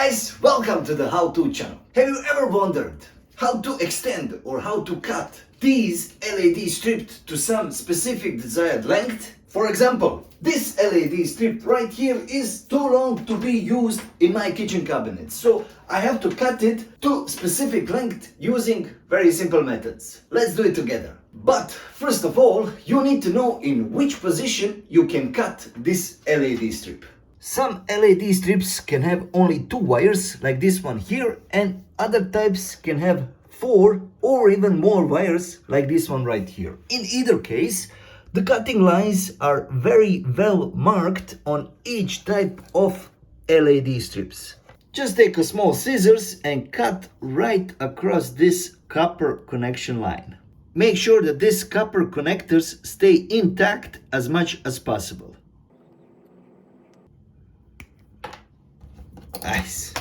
guys, welcome to the how-to channel. Have you ever wondered how to extend or how to cut these LED strips to some specific desired length? For example, this LED strip right here is too long to be used in my kitchen cabinet, so I have to cut it to specific length using very simple methods. Let's do it together. But first of all, you need to know in which position you can cut this LED strip. Some LED strips can have only 2 wires, like this one here, and other types can have 4 or even more wires, like this one right here. In either case, the cutting lines are very well marked on each type of LED strips. Just take a small scissors and cut right across this copper connection line. Make sure that these copper connectors stay intact as much as possible. Nice.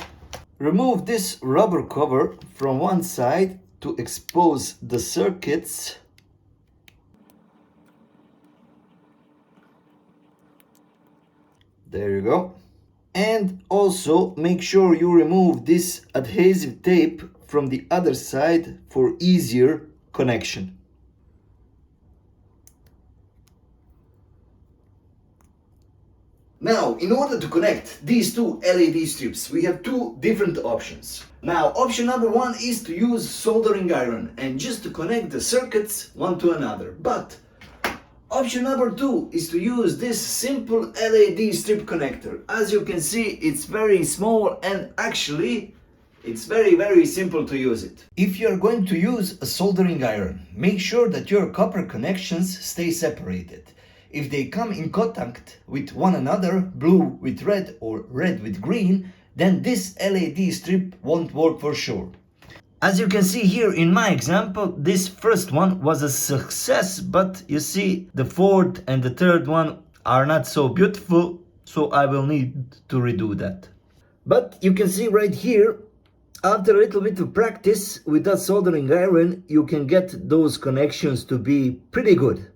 Remove this rubber cover from one side to expose the circuits. There you go. And also make sure you remove this adhesive tape from the other side for easier connection. Now, in order to connect these two LED strips, we have 2 different options. Now, option number 1 is to use soldering iron and just to connect the circuits one to another. But option number 2 is to use this simple LED strip connector. As you can see, it's very small and actually it's very simple to use it. If you're going to use a soldering iron, make sure that your copper connections stay separated. If they come in contact with one another, blue with red or red with green, then this LED strip won't work for sure. As you can see here in my example, this first one was a success, but you see the fourth and the third one are not so beautiful, so I will need to redo that. But you can see right here, after a little bit of practice with that soldering iron, you can get those connections to be pretty good.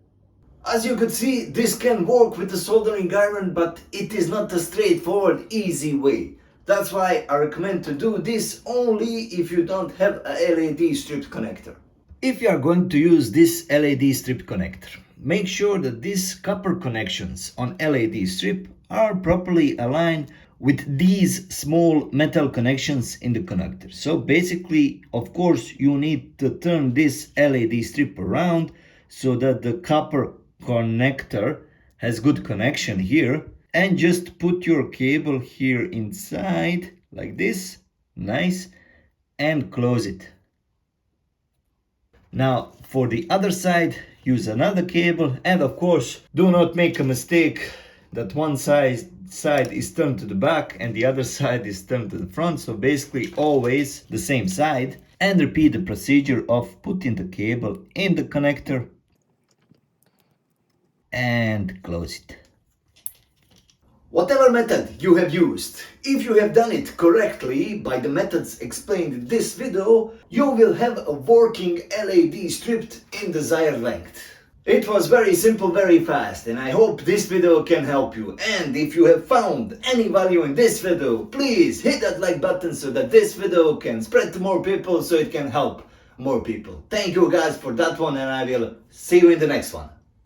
As you can see, this can work with the soldering iron, but it is not a straightforward, easy way. That's why I recommend to do this only if you don't have a LED strip connector. If you are going to use this LED strip connector, make sure that these copper connections on LED strip are properly aligned with these small metal connections in the connector. So basically, of course, you need to turn this LED strip around so that the copper connector has good connection here, and just put your cable here inside like this, nice, and close it. Now for the other side, use another cable, and of course do not make a mistake that one side is turned to the back and the other side is turned to the front. So basically always the same side, and repeat the procedure of putting the cable in the connector and close it. Whatever method you have used, if you have done it correctly by the methods explained in this video, you will have a working LED strip in desired length. It was very simple, very fast, and I hope this video can help you. And if you have found any value in this video, please hit that like button so that this video can spread to more people, so it can help more people. Thank you guys for that one, and I will see you in the next one.